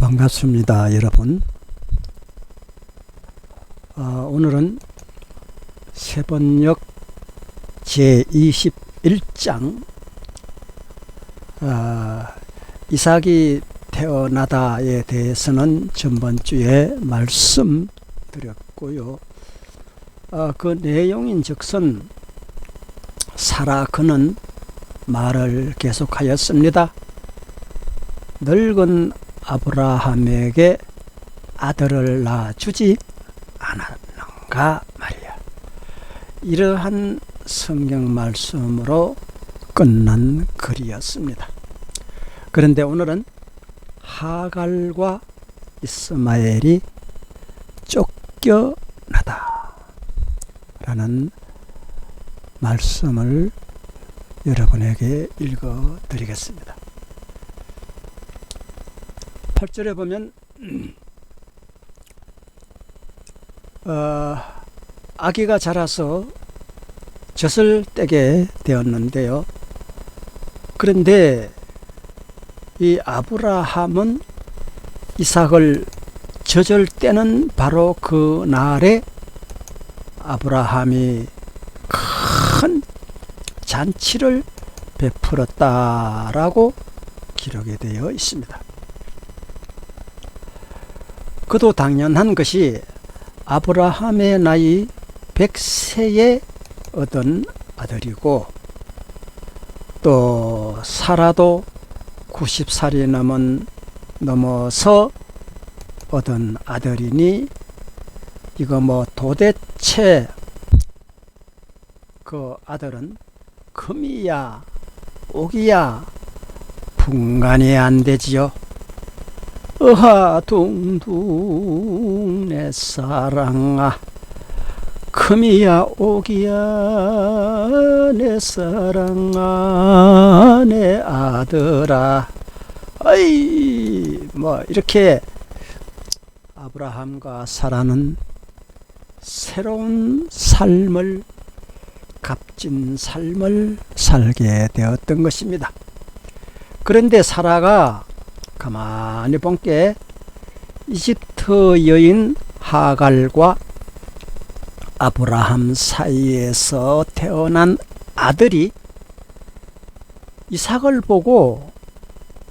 반갑습니다, 여러분. 오늘은 세번역 제21장 이삭이 태어나다에 대해서는 전번주에 말씀드렸고요. 그 내용인즉슨 사라 그는 말을 계속하였습니다. 늙은 아브라함에게 아들을 낳아주지 않았는가 말이야. 이러한 성경 말씀으로 끝난 글이었습니다. 그런데 오늘은 하갈과 이스마엘이 쫓겨나다 라는 말씀을 여러분에게 읽어 드리겠습니다. 8절에 보면 아기가 자라서 젖을 떼게 되었는데요. 그런데 이 아브라함은 이삭을 젖을 떼는 바로 그 날에 아브라함이 큰 잔치를 베풀었다라고 기록이 되어 있습니다. 그도 당연한 것이 아브라함의 나이 100세에 얻은 아들이고 또 사라도 90살이 넘어서 얻은 아들이니 이거 도대체 그 아들은 금이야 옥이야 분간이 안 되지요. 어하 둥둥 내 사랑아 금이야 옥이야 내 사랑아 내 아들아. 이렇게 아브라함과 사라는 새로운 삶을 값진 삶을 살게 되었던 것입니다. 그런데 사라가 가만히 본게 이집트 여인 하갈과 아브라함 사이에서 태어난 아들이 이삭을 보고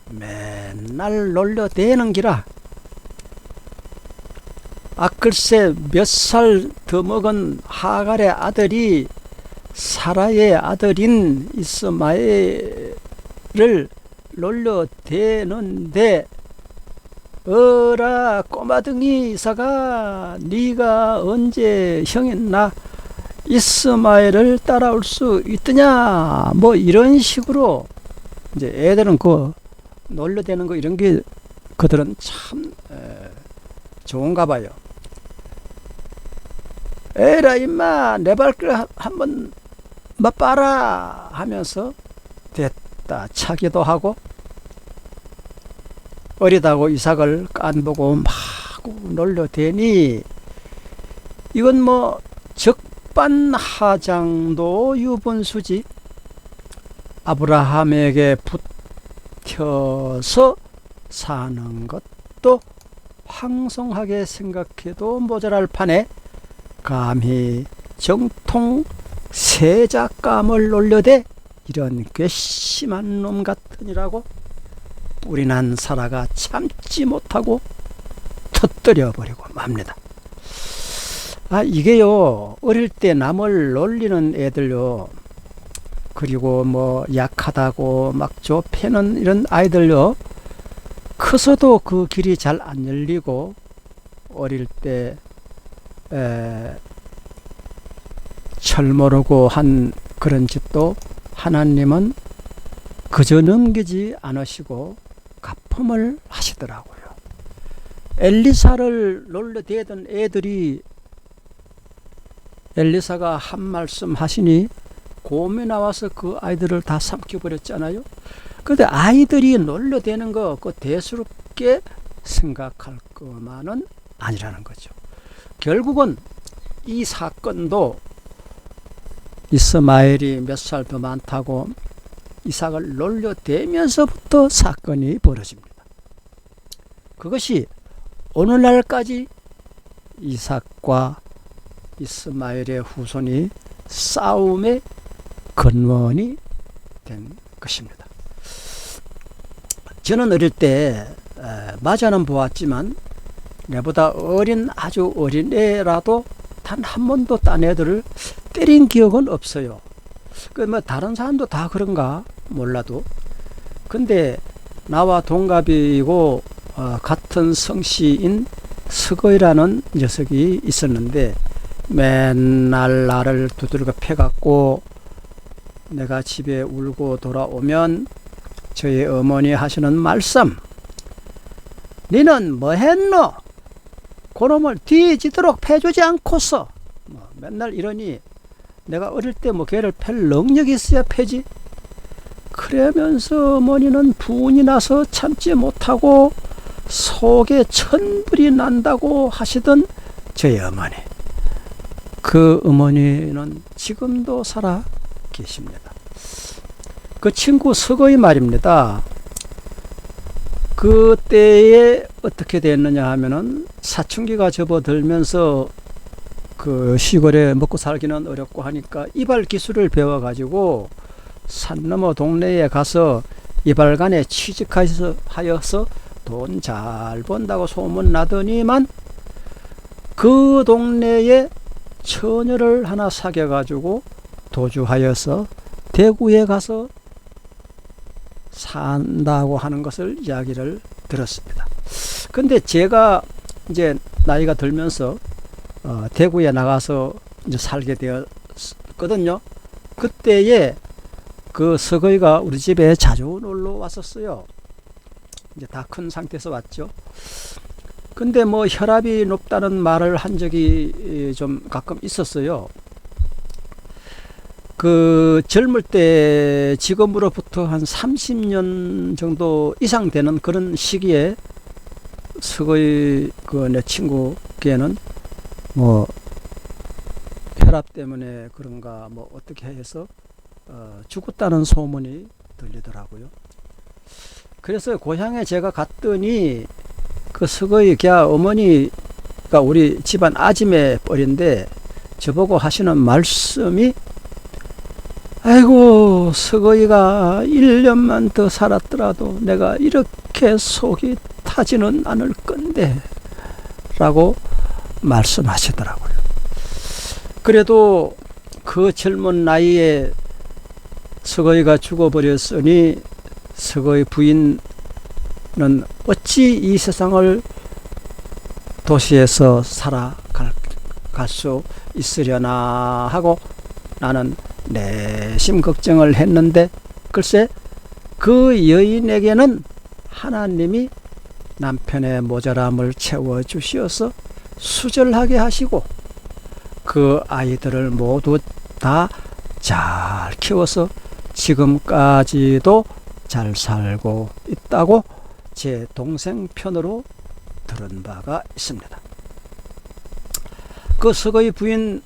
맨날 놀려대는 기라. 글쎄 몇 살 더 먹은 하갈의 아들이 사라의 아들인 이스마엘을 놀려대는데 어라 꼬마등이 이삭아 네가 언제 형했나 이스마엘을 따라올 수 있더냐 이런 식으로 이제 애들은 그 놀려대는 거 이런 게 그들은 참 좋은가 봐요. 에라 임마 내 발길 한번 맛봐라 하면서 됐다 차기도 하고 어리다고 이삭을 깐보고 막 놀려대니 이건 적반하장도 유분수지. 아브라함에게 붙여서 사는 것도 황송하게 생각해도 모자랄 판에 감히 정통 세자감을 놀려대 이런 괘씸한 놈 같으니라고 우리난 사라가 참지 못하고 터뜨려 버리고 맙니다. 이게요 어릴 때 남을 놀리는 애들요 그리고 약하다고 막 좁히는 이런 아이들요 커서도 그 길이 잘 안 열리고 어릴 때 철모르고 한 그런 짓도 하나님은 그저 넘기지 않으시고 가품을 하시더라고요. 엘리사를 놀려대던 애들이 엘리사가 한 말씀 하시니 곰이 나와서 그 아이들을 다 삼켜버렸잖아요. 그런데 아이들이 놀려대는 거 그 대수롭게 생각할 것만은 아니라는 거죠. 결국은 이 사건도 이스마엘이 몇 살 더 많다고 이삭을 놀려대면서부터 사건이 벌어집니다. 그것이 오늘날까지 이삭과 이스마엘의 후손이 싸움의 근원이 된 것입니다. 저는 어릴 때 맞아는 보았지만 내보다 어린 아주 어린 애라도 단 한 번도 딴 애들을 때린 기억은 없어요. 뭐 다른 사람도 다 그런가 몰라도, 근데 나와 동갑이고 같은 성씨인 서거이라는 녀석이 있었는데 맨날 나를 두들겨 패갖고 내가 집에 울고 돌아오면 저희 어머니 하시는 말씀, 니는 뭐 했노? 그놈을 뒤지도록 패주지 않고서 맨날 이러니 내가 어릴 때 뭐 걔를 팰 능력이 있어야 패지. 그러면서 어머니는 분이 나서 참지 못하고 속에 천불이 난다고 하시던 저희 어머니, 그 어머니는 지금도 살아 계십니다. 그 친구 서거이 말입니다. 그때에 어떻게 됐느냐 하면은 사춘기가 접어들면서 그 시골에 먹고 살기는 어렵고 하니까 이발 기술을 배워가지고 산 너머 동네에 가서 이발관에 취직하여서 돈 잘 번다고 소문 나더니만 그 동네에 처녀를 하나 사귀어가지고 도주하여서 대구에 가서 산다고 하는 것을 이야기를 들었습니다. 근데 제가 이제 나이가 들면서 대구에 나가서 이제 살게 되었거든요. 그때에 그 서거이가 우리 집에 자주 놀러 왔었어요. 이제 다 큰 상태에서 왔죠. 근데 뭐 혈압이 높다는 말을 한 적이 좀 가끔 있었어요. 그 젊을 때 지금으로부터 한 30년 정도 이상 되는 그런 시기에 서거이 그 내 친구께는 뭐 혈압 때문에 그런가 뭐 어떻게 해서 죽었다는 소문이 들리더라고요. 그래서 고향에 제가 갔더니 그 서거이 걔 어머니가 우리 집안 아짐의 뻘인데 저보고 하시는 말씀이, 아이고 서거이가 1년만 더 살았더라도 내가 이렇게 속이 타지는 않을 건데 라고 말씀하시더라고요. 그래도 그 젊은 나이에 서거이가 죽어버렸으니 서거이 부인은 어찌 이 세상을 도시에서 살아갈 수 있으려나 하고 나는 내심 걱정을 했는데, 글쎄 그 여인에게는 하나님이 남편의 모자람을 채워주시어서 수절하게 하시고 그 아이들을 모두 다 잘 키워서 지금까지도 잘 살고 있다고 제 동생 편으로 들은 바가 있습니다. 그 서거이 부인은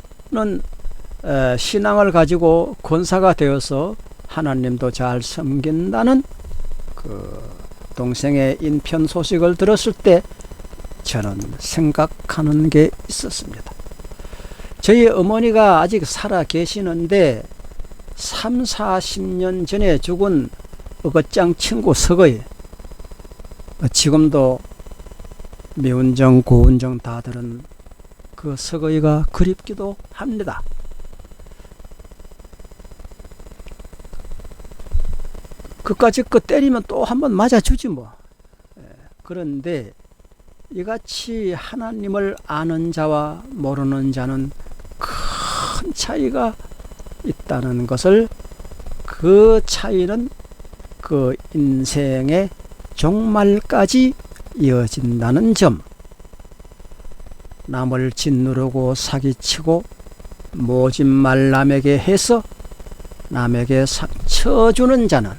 신앙을 가지고 권사가 되어서 하나님도 잘 섬긴다는 그 동생의 인편 소식을 들었을 때 저는 생각하는 게 있었습니다. 저희 어머니가 아직 살아 계시는데 30-40년 전에 죽은 어거짱 친구 서거이, 지금도 미운정 고운정 다 들은 그 서거이가 그립기도 합니다. 그까짓 거 때리면 또 한번 맞아주지 뭐. 그런데 이같이 하나님을 아는 자와 모르는 자는 큰 차이가 있다는 것을, 그 차이는 그 인생의 종말까지 이어진다는 점, 남을 짓누르고 사기치고 모진말 남에게 해서 남에게 상처 주는 자는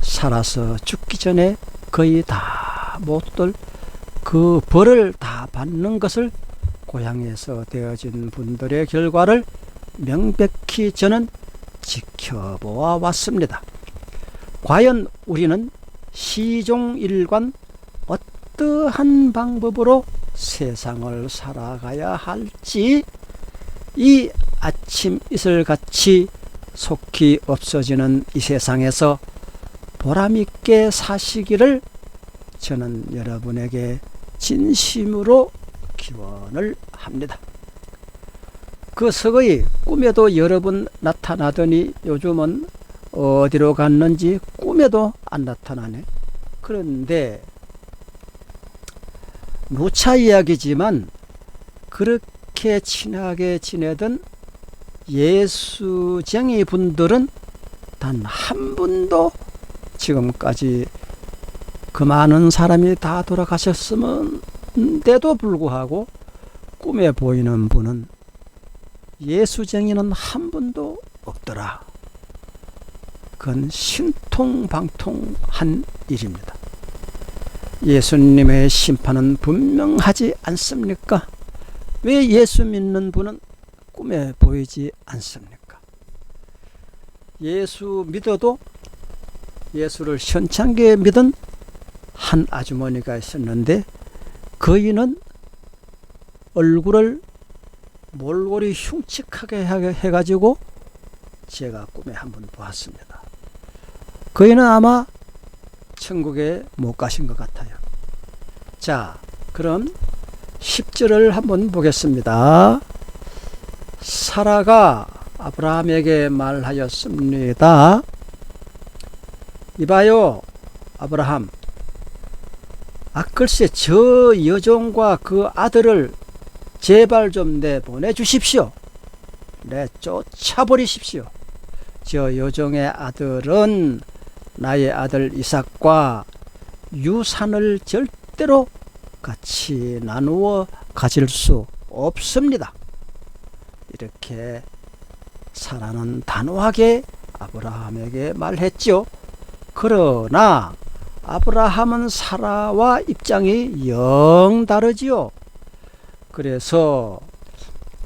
살아서 죽기 전에 거의 다 모두들 그 벌을 다 받는 것을 고향에서 되어진 분들의 결과를 명백히 저는 지켜보아 왔습니다. 과연 우리는 시종일관 어떠한 방법으로 세상을 살아가야 할지 이 아침 이슬같이 속히 없어지는 이 세상에서 보람있게 사시기를 저는 여러분에게 진심으로 기원을 합니다. 그 서거이 꿈에도 여러 번 나타나더니 요즘은 어디로 갔는지 꿈에도 안 나타나네. 그런데 누차 이야기지만 그렇게 친하게 지내던 예수쟁이 분들은 단 한 분도 지금까지 그 많은 사람이 다 돌아가셨음에도 불구하고 꿈에 보이는 분은 예수쟁이는 한 분도 없더라. 그건 신통방통한 일입니다. 예수님의 심판은 분명하지 않습니까? 왜 예수 믿는 분은 꿈에 보이지 않습니까? 예수 믿어도 예수를 현창게 믿은 한 아주머니가 있었는데 그이는 얼굴을 몰골이 흉측하게 해가지고 제가 꿈에 한번 보았습니다. 그이는 아마 천국에 못 가신 것 같아요. 자, 그럼 10절을 한번 보겠습니다. 사라가 아브라함에게 말하였습니다. 이봐요, 아브라함. 글쎄 저 여종과 그 아들을 제발 좀 내보내주십시오. 쫓아버리십시오. 저 여종의 아들은 나의 아들 이삭과 유산을 절대로 같이 나누어 가질 수 없습니다. 이렇게 사라는 단호하게 아브라함에게 말했죠. 그러나 아브라함은 사라와 입장이 영 다르지요. 그래서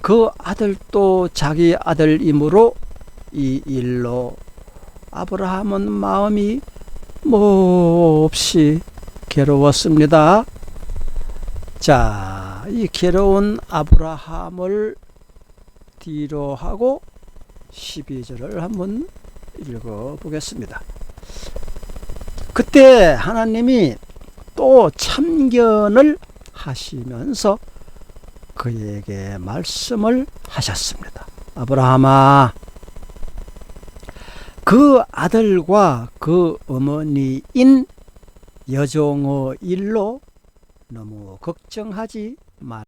그 아들도 자기 아들이므로 이 일로 아브라함은 마음이 몹시 괴로웠습니다. 자, 이 괴로운 아브라함을 뒤로 하고 12절을 한번 읽어보겠습니다. 그때 하나님이 또 참견을 하시면서 그에게 말씀을 하셨습니다. 아브라함아, 그 아들과 그 어머니인 여종의 일로 너무 걱정하지 말.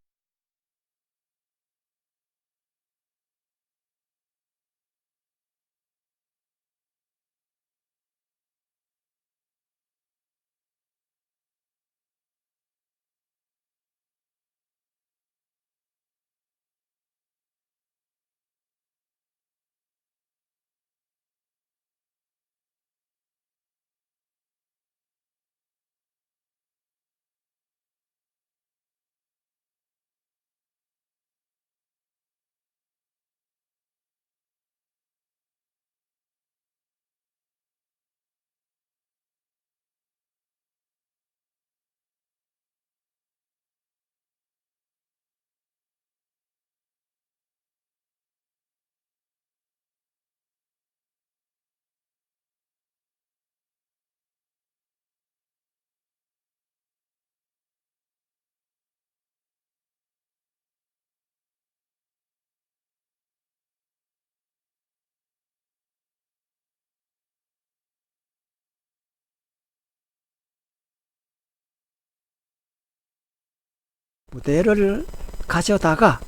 무대를 가져다가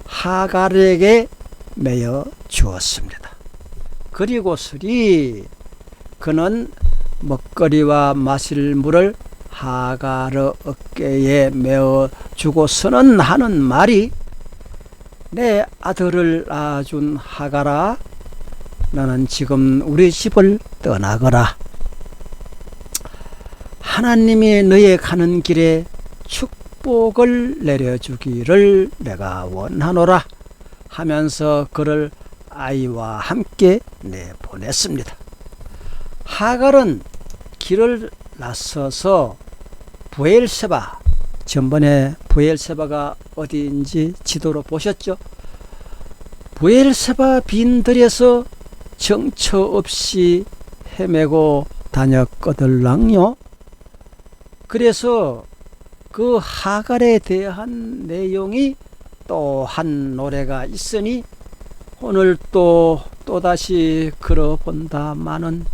하갈에게 매어 주었습니다. 그리고서리 그는 먹거리와 마실 물을 하갈의 어깨에 메어 주고서는 하는 말이, 내 아들을 낳아준 하갈아, 너는 지금 우리 집을 떠나거라. 하나님이 너의 가는 길에 축복을 내려주기를 내가 원하노라 하면서 그를 아이와 함께 내보냈습니다. 하갈은 길을 나서서 브엘세바, 전번에 브엘세바가 어디인지 지도로 보셨죠? 브엘세바 빈들에서 정처 없이 헤매고 다녔거들랑요. 그래서 그 하갈에 대한 내용이 또 한 노래가 있으니 오늘 또다시 걸어본다마는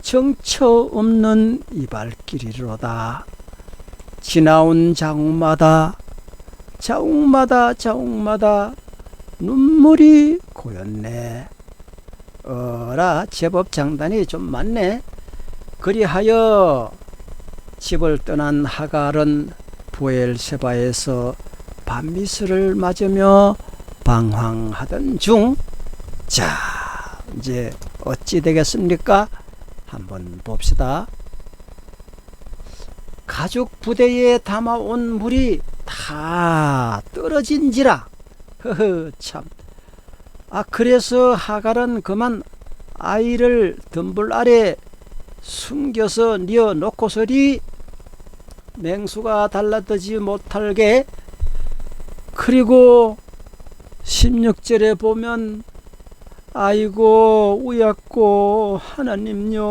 정처 없는 이발길이로다. 지나온 자욱마다 눈물이 고였네. 어라, 제법 장단이 좀 많네. 그리하여 집을 떠난 하갈은 브엘세바에서 밤미스를 맞으며 방황하던 중, 자, 이제 어찌 되겠습니까? 한번 봅시다. 가죽 부대에 담아온 물이 다 떨어진지라. 참. 그래서 하갈은 그만 아이를 덤불 아래 숨겨서 뉘어 놓고서리 맹수가 달라들지 못하게. 그리고 16절에 보면 아이고 우약고 하나님요,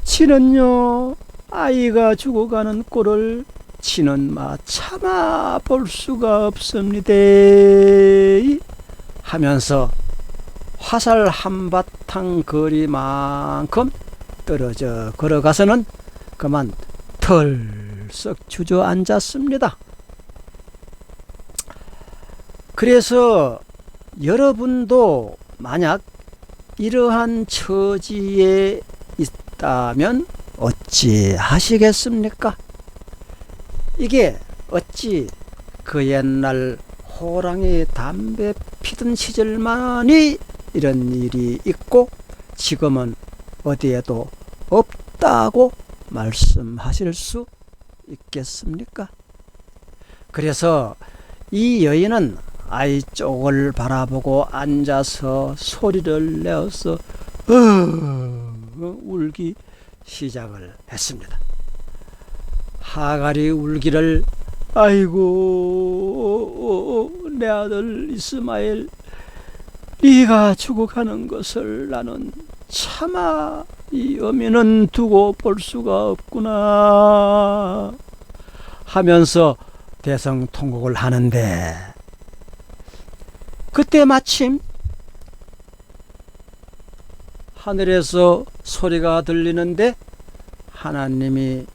치는요 아이가 죽어가는 꼴을 치는 마 참아 볼 수가 없습니다 하면서 화살 한바탕 거리만큼 떨어져 걸어가서는 그만 털썩 주저앉았습니다. 그래서 여러분도 만약 이러한 처지에 있다면 어찌 하시겠습니까? 이게 어찌 그 옛날 호랑이 담배 피던 시절만이 이런 일이 있고 지금은 어디에도 없다고 말씀하실 수 있겠습니까? 그래서 이 여인은 아이 쪽을 바라보고 앉아서 소리를 내어서 울기 시작을 했습니다. 하갈이 울기를 아이고 내 아들 이스마엘 네가 죽어가는 것을 나는 차마 이 어미는 두고 볼 수가 없구나 하면서 대성통곡을 하는데, 그때 마침 하늘에서 소리가 들리는데 하나님이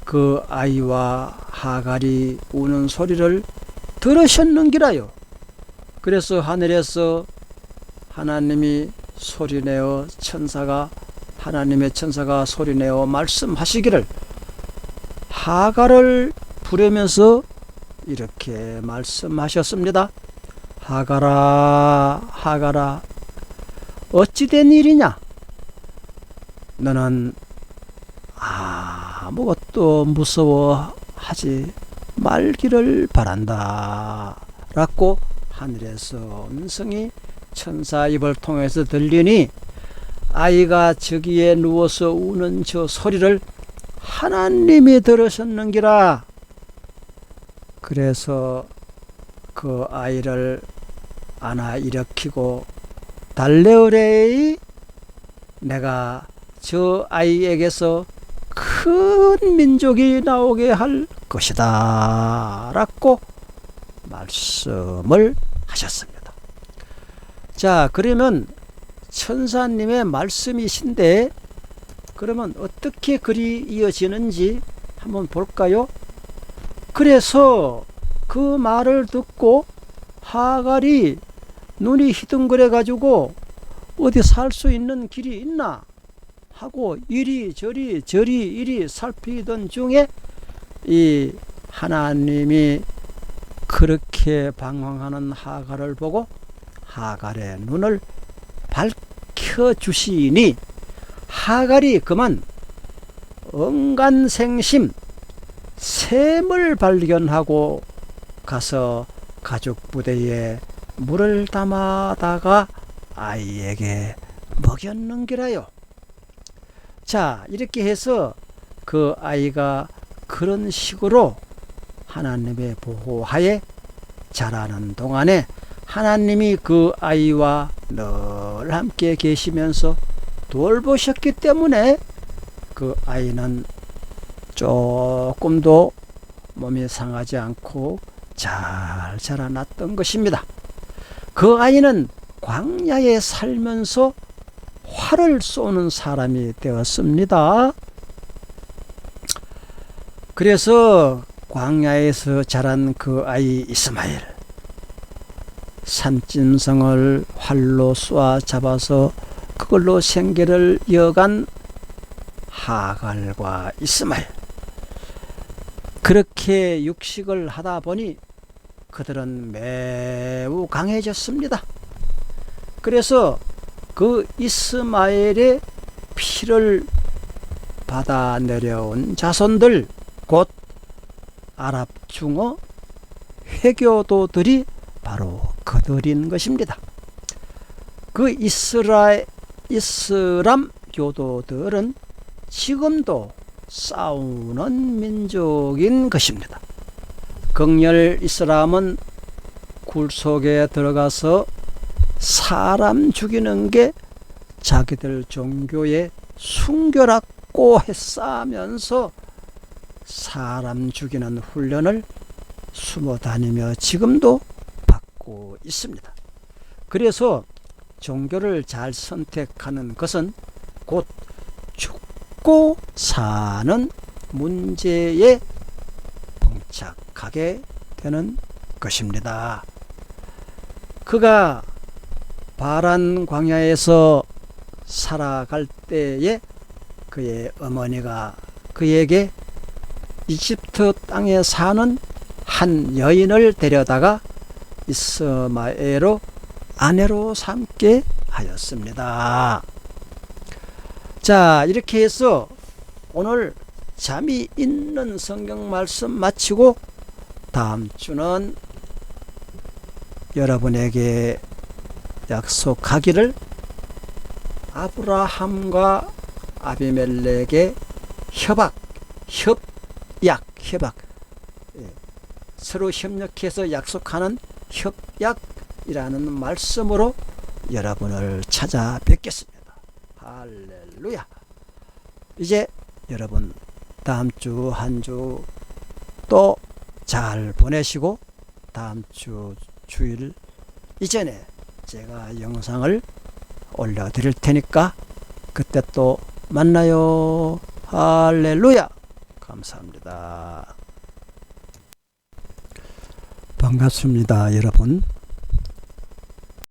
그 아이와 하갈이 우는 소리를 들으셨는기라요. 그래서 하늘에서 하나님이 소리내어 하나님의 천사가 소리내어 말씀하시기를, 하갈을 부르면서 이렇게 말씀하셨습니다. 하갈아 어찌 된 일이냐? 너는 아무것도 무서워하지 말기를 바란다 라고 하늘에서 음성이 천사 입을 통해서 들리니 아이가 저기에 누워서 우는 저 소리를 하나님이 들으셨는기라. 그래서 그 아이를 안아 일으키고 달래오래이 내가 저 아이에게서 큰 민족이 나오게 할 것이다 라고 말씀을 하셨습니다. 자, 그러면 천사님의 말씀이신데 그러면 어떻게 글이 이어지는지 한번 볼까요? 그래서 그 말을 듣고 하갈이 눈이 희둥그레 가지고 어디 살 수 있는 길이 있나 하고 이리저리 이리 살피던 중에 이 하나님이 그렇게 방황하는 하갈을 보고 하갈의 눈을 밝혀주시니 하갈이 그만 언간생심 샘을 발견하고 가서 가죽 부대에 물을 담아다가 아이에게 먹였는기라요. 자, 이렇게 해서 그 아이가 그런 식으로 하나님의 보호하에 자라는 동안에 하나님이 그 아이와 늘 함께 계시면서 돌보셨기 때문에 그 아이는 조금도 몸이 상하지 않고 잘 자라났던 것입니다. 그 아이는 광야에 살면서 활을 쏘는 사람이 되었습니다. 그래서 광야에서 자란 그 아이 이스마엘, 산짐승을 활로 쏘아 잡아서 그걸로 생계를 이어간 하갈과 이스마엘, 그렇게 육식을 하다 보니 그들은 매우 강해졌습니다. 그래서 그 이스마엘의 피를 받아 내려온 자손들, 곧 아랍 중어 회교도들이 바로 그들인 것입니다. 그 이슬람 교도들은 지금도 싸우는 민족인 것입니다. 극렬 이슬람은 굴 속에 들어가서 사람 죽이는 게 자기들 종교의 순교라고 했사면서 사람 죽이는 훈련을 숨어 다니며 지금도 받고 있습니다. 그래서 종교를 잘 선택하는 것은 곧 죽고 사는 문제에 봉착하게 되는 것입니다. 그가 바란 광야에서 살아갈 때에 그의 어머니가 그에게 이집트 땅에 사는 한 여인을 데려다가 이스마엘로 아내로 삼게 하였습니다. 자, 이렇게 해서 오늘 잠이 있는 성경 말씀 마치고 다음 주는 여러분에게 약속하기를 아브라함과 아비멜렉의 협약, 서로 협력해서 약속하는 협약이라는 말씀으로 여러분을 찾아뵙겠습니다. 할렐루야. 이제 여러분 다음 주 한 주 또 잘 보내시고 다음 주 주일 이전에 제가 영상을 올려드릴 테니까 그때 또 만나요. 할렐루야. 감사합니다. 반갑습니다, 여러분.